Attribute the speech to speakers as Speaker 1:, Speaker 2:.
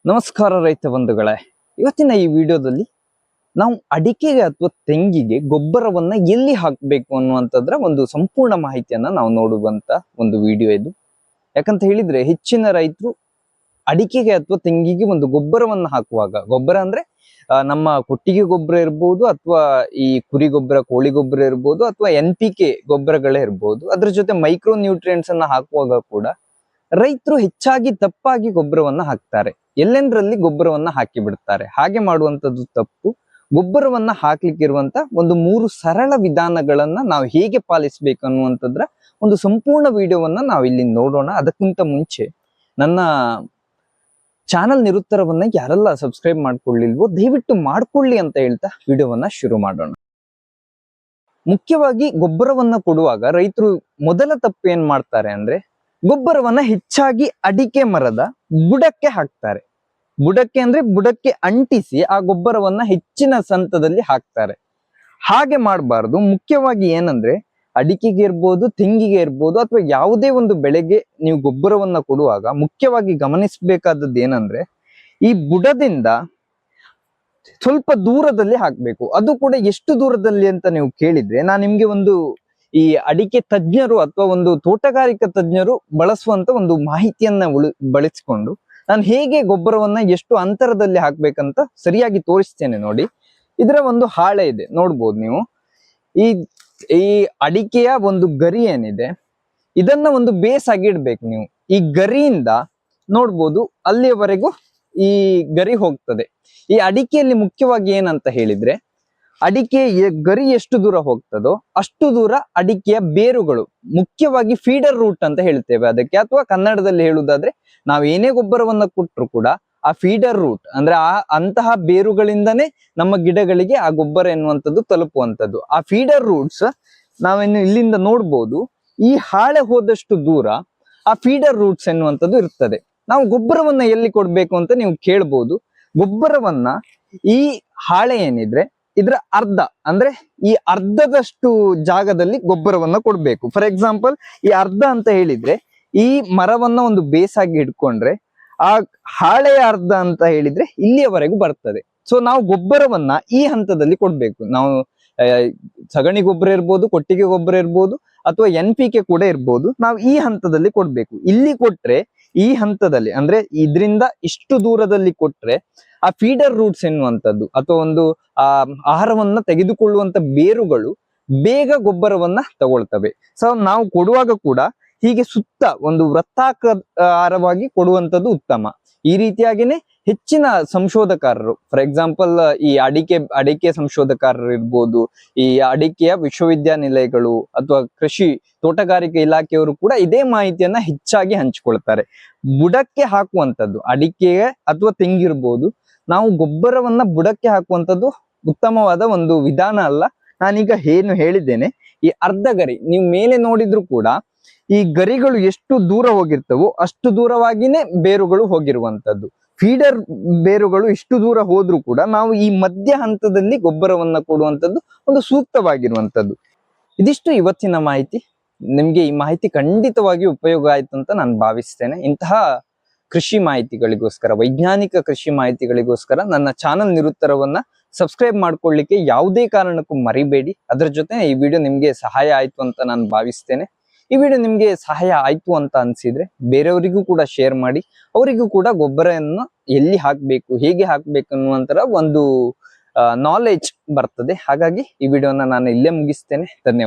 Speaker 1: ನಮಸ್ಕಾರ ರೈತ ಬಂಧುಗಳೇ. ಇವತ್ತಿನ ಈ ವಿಡಿಯೋದಲ್ಲಿ ನಾವು ಅಡಿಕೆಗೆ ಅಥವಾ ತೆಂಗಿಗೆ ಗೊಬ್ಬರವನ್ನ ಎಲ್ಲಿ ಹಾಕಬೇಕು ಅನ್ನುವಂಥದ್ರ ಒಂದು ಸಂಪೂರ್ಣ ಮಾಹಿತಿಯನ್ನ ನಾವು ನೋಡುವಂತ ಒಂದು ವಿಡಿಯೋ ಇದು. ಯಾಕಂತ ಹೇಳಿದ್ರೆ ಹೆಚ್ಚಿನ ರೈತರು ಅಡಿಕೆಗೆ ಅಥವಾ ತೆಂಗಿಗೆ ಒಂದು ಗೊಬ್ಬರವನ್ನ ಹಾಕುವಾಗ, ಗೊಬ್ಬರ ಅಂದ್ರೆ ನಮ್ಮ ಕೊಟ್ಟಿಗೆ ಗೊಬ್ಬರ ಇರ್ಬೋದು, ಅಥವಾ ಈ ಕುರಿ ಗೊಬ್ಬರ, ಕೋಳಿ ಗೊಬ್ಬರ ಇರ್ಬೋದು, ಅಥವಾ NPK ಗೊಬ್ಬರಗಳೇ ಇರ್ಬೋದು, ಅದ್ರ ಜೊತೆ ಮೈಕ್ರೋ ನ್ಯೂಟ್ರಿಯೆಂಟ್ಸ್ ಅನ್ನ ಹಾಕುವಾಗ ಕೂಡ ರೈತರು ಹೆಚ್ಚಾಗಿ ತಪ್ಪಾಗಿ ಗೊಬ್ಬರವನ್ನ ಹಾಕ್ತಾರೆ. ಎಲ್ಲೆಂದ್ರಲ್ಲಿ ಗೊಬ್ಬರವನ್ನ ಹಾಕಿ ಬಿಡ್ತಾರೆ. ಹಾಗೆ ಮಾಡುವಂತದ್ದು ತಪ್ಪು. ಗೊಬ್ಬರವನ್ನ ಹಾಕ್ಲಿಕ್ಕಿರುವಂತ ಒಂದು 3 ಸರಳ ವಿಧಾನಗಳನ್ನ ನಾವು ಹೇಗೆ ಪಾಲಿಸಬೇಕು ಅನ್ನುವಂಥದ್ರ ಒಂದು ಸಂಪೂರ್ಣ ವಿಡಿಯೋವನ್ನ ನಾವು ಇಲ್ಲಿ ನೋಡೋಣ. ಅದಕ್ಕಿಂತ ಮುಂಚೆ ನನ್ನ ಚಾನಲ್ ನಿರುತ್ತರವನ್ನ ಯಾರೆಲ್ಲ ಸಬ್ಸ್ಕ್ರೈಬ್ ಮಾಡ್ಕೊಳ್ಳಿಲ್ವೋ ದಯವಿಟ್ಟು ಮಾಡ್ಕೊಳ್ಳಿ ಅಂತ ಹೇಳ್ತಾ ವಿಡಿಯೋವನ್ನ ಶುರು ಮಾಡೋಣ. ಮುಖ್ಯವಾಗಿ ಗೊಬ್ಬರವನ್ನ ಕೊಡುವಾಗ ರೈತರು ಮೊದಲ ತಪ್ಪು ಏನ್ ಮಾಡ್ತಾರೆ ಅಂದ್ರೆ, ಗೊಬ್ಬರವನ್ನ ಹೆಚ್ಚಾಗಿ ಅಡಿಕೆ ಮರದ ಬುಡಕ್ಕೆ ಹಾಕ್ತಾರೆ. ಬುಡಕ್ಕೆ ಅಂದ್ರೆ ಬುಡಕ್ಕೆ ಅಂಟಿಸಿ ಆ ಗೊಬ್ಬರವನ್ನ ಹೆಚ್ಚಿನ ಸಂತದಲ್ಲಿ ಹಾಕ್ತಾರೆ. ಹಾಗೆ ಮಾಡಬಾರ್ದು. ಮುಖ್ಯವಾಗಿ ಏನಂದ್ರೆ, ಅಡಿಕೆಗೆ ಇರ್ಬೋದು, ತೆಂಗಿಗೆ ಇರ್ಬೋದು, ಅಥವಾ ಯಾವುದೇ ಒಂದು ಬೆಳೆಗೆ ನೀವು ಗೊಬ್ಬರವನ್ನ ಕೊಡುವಾಗ ಮುಖ್ಯವಾಗಿ ಗಮನಿಸಬೇಕಾದದ್ದು ಏನಂದ್ರೆ, ಈ ಬುಡದಿಂದ ಸ್ವಲ್ಪ ದೂರದಲ್ಲಿ ಹಾಕ್ಬೇಕು. ಅದು ಕೂಡ ಎಷ್ಟು ದೂರದಲ್ಲಿ ಅಂತ ನೀವು ಕೇಳಿದ್ರೆ, ನಾನು ನಿಮ್ಗೆ ಒಂದು ಈ ಅಡಿಕೆ ತಜ್ಞರು ಅಥವಾ ಒಂದು ತೋಟಗಾರಿಕಾ ತಜ್ಞರು ಬಳಸುವಂತ ಒಂದು ಮಾಹಿತಿಯನ್ನ ಬಳಸಿಕೊಂಡು ನಾನು ಹೇಗೆ ಗೊಬ್ಬರವನ್ನ ಎಷ್ಟು ಅಂತರದಲ್ಲಿ ಹಾಕ್ಬೇಕಂತ ಸರಿಯಾಗಿ ತೋರಿಸ್ತೇನೆ ನೋಡಿ. ಇದರ ಒಂದು ಹಾಳೆ ಇದೆ, ನೋಡ್ಬೋದು ನೀವು. ಈ ಅಡಿಕೆಯ ಒಂದು ಗರಿ ಏನಿದೆ, ಇದನ್ನ ಒಂದು ಬೇಸ್ ಆಗಿ ಇಡ್ಬೇಕು ನೀವು. ಈ ಗರಿಯಿಂದ ನೋಡ್ಬೋದು ಅಲ್ಲಿಯವರೆಗೂ ಈ ಗರಿ ಹೋಗ್ತದೆ. ಈ ಅಡಿಕೆಯಲ್ಲಿ ಮುಖ್ಯವಾಗಿ ಏನಂತ ಹೇಳಿದ್ರೆ, ಅಡಿಕೆ ಗರಿ ಎಷ್ಟು ದೂರ ಹೋಗ್ತದೋ ಅಷ್ಟು ದೂರ ಅಡಿಕೆಯ ಬೇರುಗಳು, ಮುಖ್ಯವಾಗಿ ಫೀಡರ್ ರೂಟ್ ಅಂತ ಹೇಳ್ತೇವೆ ಅದಕ್ಕೆ, ಅಥವಾ ಕನ್ನಡದಲ್ಲಿ ಹೇಳುವುದಾದ್ರೆ ನಾವು ಏನೇ ಗೊಬ್ಬರವನ್ನ ಕೊಟ್ಟರು ಕೂಡ ಆ ಫೀಡರ್ ರೂಟ್ ಅಂದ್ರೆ ಅಂತಹ ಬೇರುಗಳಿಂದನೇ ನಮ್ಮ ಗಿಡಗಳಿಗೆ ಆ ಗೊಬ್ಬರ ಎನ್ನುವಂಥದ್ದು ತಲುಪುವಂಥದ್ದು. ಆ ಫೀಡರ್ ರೂಟ್ಸ್ ನಾವಿನ್ನು ಇಲ್ಲಿಂದ ನೋಡ್ಬೋದು. ಈ ಹಾಳೆ ಹೋದಷ್ಟು ದೂರ ಆ ಫೀಡರ್ ರೂಟ್ಸ್ ಎನ್ನುವಂಥದ್ದು ಇರ್ತದೆ. ನಾವು ಗೊಬ್ಬರವನ್ನ ಎಲ್ಲಿ ಕೊಡ್ಬೇಕು ಅಂತ ನೀವು ಕೇಳ್ಬೋದು. ಗೊಬ್ಬರವನ್ನ ಈ ಹಾಳೆ ಏನಿದ್ರೆ ಇದ್ರ ಅರ್ಧ, ಅಂದ್ರೆ ಈ ಅರ್ಧದಷ್ಟು ಜಾಗದಲ್ಲಿ ಗೊಬ್ಬರವನ್ನ ಕೊಡ್ಬೇಕು. ಫಾರ್ ಎಕ್ಸಾಂಪಲ್, ಈ ಅರ್ಧ ಅಂತ ಹೇಳಿದ್ರೆ ಈ ಮರವನ್ನ ಒಂದು ಬೇಸಾಗಿ ಹಿಡ್ಕೊಂಡ್ರೆ ಆ ಹಾಳೆಯ ಅರ್ಧ ಅಂತ ಹೇಳಿದ್ರೆ ಇಲ್ಲಿಯವರೆಗೂ ಬರ್ತದೆ. ಸೊ ನಾವು ಗೊಬ್ಬರವನ್ನ ಈ ಹಂತದಲ್ಲಿ ಕೊಡ್ಬೇಕು. ನಾವು ಸಗಣಿ ಗೊಬ್ಬರ ಇರ್ಬೋದು, ಕೊಟ್ಟಿಗೆ ಗೊಬ್ಬರ ಇರ್ಬೋದು, ಅಥವಾ NPK ಕೂಡ ಇರ್ಬೋದು. ನಾವು ಈ ಹಂತದಲ್ಲಿ ಕೊಡ್ಬೇಕು. ಇಲ್ಲಿ ಕೊಟ್ರೆ ಈ ಹಂತದಲ್ಲಿ ಅಂದ್ರೆ ಇದರಿಂದ ಇಷ್ಟು ದೂರದಲ್ಲಿ ಕೊಟ್ರೆ ಆ ಫೀಡರ್ ರೂಟ್ಸ್ ಎನ್ನುವಂಥದ್ದು ಅಥವಾ ಒಂದು ಆಹಾರವನ್ನ ತೆಗೆದುಕೊಳ್ಳುವಂತ ಬೇರುಗಳು ಬೇಗ ಗೊಬ್ಬರವನ್ನ ತಗೊಳ್ತವೆ. ಸೊ ನಾವು ಕೊಡುವಾಗ ಕೂಡ ಹೀಗೆ ಸುತ್ತ ಒಂದು ವೃತ್ತಾಕಾರವಾಗಿ ಕೊಡುವಂಥದ್ದು ಉತ್ತಮ. ಈ ರೀತಿಯಾಗಿನೇ ಹೆಚ್ಚಿನ ಸಂಶೋಧಕರು, ಫಾರ್ ಎಕ್ಸಾಂಪಲ್ ಈ ಅಡಿಕೆ ಸಂಶೋಧಕರು ಇರ್ಬೋದು, ಈ ಅಡಿಕೆಯ ವಿಶ್ವವಿದ್ಯಾನಿಲಯಗಳು ಅಥವಾ ಕೃಷಿ ತೋಟಗಾರಿಕೆ ಇಲಾಖೆಯವರು ಕೂಡ ಇದೇ ಮಾಹಿತಿಯನ್ನ ಹೆಚ್ಚಾಗಿ ಹಂಚಿಕೊಳ್ತಾರೆ. ಬುಡಕ್ಕೆ ಹಾಕುವಂಥದ್ದು ಅಡಿಕೆ ಅಥವಾ ತೆಂಗಿರ್ಬೋದು, ನಾವು ಗೊಬ್ಬರವನ್ನ ಬುಡಕ್ಕೆ ಹಾಕುವಂಥದ್ದು ಉತ್ತಮವಾದ ಒಂದು ವಿಧಾನ ಅಲ್ಲ. ನಾನೀಗ ಏನು ಹೇಳಿದ್ದೇನೆ, ಈ ಅರ್ಧ ಗರಿ ನೀವು ಮೇಲೆ ನೋಡಿದ್ರು ಕೂಡ ಈ ಗರಿಗಳು ಎಷ್ಟು ದೂರ ಹೋಗಿರ್ತವೋ ಅಷ್ಟು ದೂರವಾಗಿನೇ ಬೇರುಗಳು ಹೋಗಿರುವಂತದ್ದು. ಫೀಡರ್ ಬೇರುಗಳು ಇಷ್ಟು ದೂರ ಹೋದ್ರೂ ಕೂಡ ನಾವು ಈ ಮಧ್ಯ ಹಂತದಲ್ಲಿ ಗೊಬ್ಬರವನ್ನ ಕೊಡುವಂಥದ್ದು ಒಂದು ಸೂಕ್ತವಾಗಿರುವಂಥದ್ದು. ಇದಿಷ್ಟು ಇವತ್ತಿನ ಮಾಹಿತಿ. ನಿಮ್ಗೆ ಈ ಮಾಹಿತಿ ಖಂಡಿತವಾಗಿ ಉಪಯೋಗ ಆಯ್ತು ಅಂತ ನಾನು ಭಾವಿಸ್ತೇನೆ. ಇಂತಹ ಕೃಷಿ ಮಾಹಿತಿಗಳಿಗೋಸ್ಕರ, ವೈಜ್ಞಾನಿಕ ಕೃಷಿ ಮಾಹಿತಿಗಳಿಗೋಸ್ಕರ ನನ್ನ ಚಾನಲ್ ನಿರುತ್ತರವನ್ನ ಸಬ್ಸ್ಕ್ರೈಬ್ ಮಾಡ್ಕೊಳ್ಳಿಕ್ಕೆ ಯಾವುದೇ ಕಾರಣಕ್ಕೂ ಮರಿಬೇಡಿ. ಅದರ ಜೊತೆ ಈ ವಿಡಿಯೋ ನಿಮ್ಗೆ ಸಹಾಯ ಆಯ್ತು ಅಂತ ನಾನು ಭಾವಿಸ್ತೇನೆ. ಈ ವಿಡಿಯೋ ನಿಮ್ಗೆ ಸಹಾಯ ಆಯ್ತು ಅಂತ ಅನ್ಸಿದ್ರೆ ಬೇರೆಯವರಿಗೂ ಕೂಡ ಶೇರ್ ಮಾಡಿ. ಅವರಿಗೂ ಕೂಡ ಗೊಬ್ಬರವನ್ನು ಎಲ್ಲಿ ಹಾಕ್ಬೇಕು, ಹೇಗೆ ಹಾಕ್ಬೇಕು ಅನ್ನುವಂತರ ಒಂದು ನಾಲೆಜ್ ಬರ್ತದೆ. ಹಾಗಾಗಿ ಈ ವಿಡಿಯೋನ ನಾನು ಇಲ್ಲೇ ಮುಗಿಸ್ತೇನೆ. ಧನ್ಯವಾದ.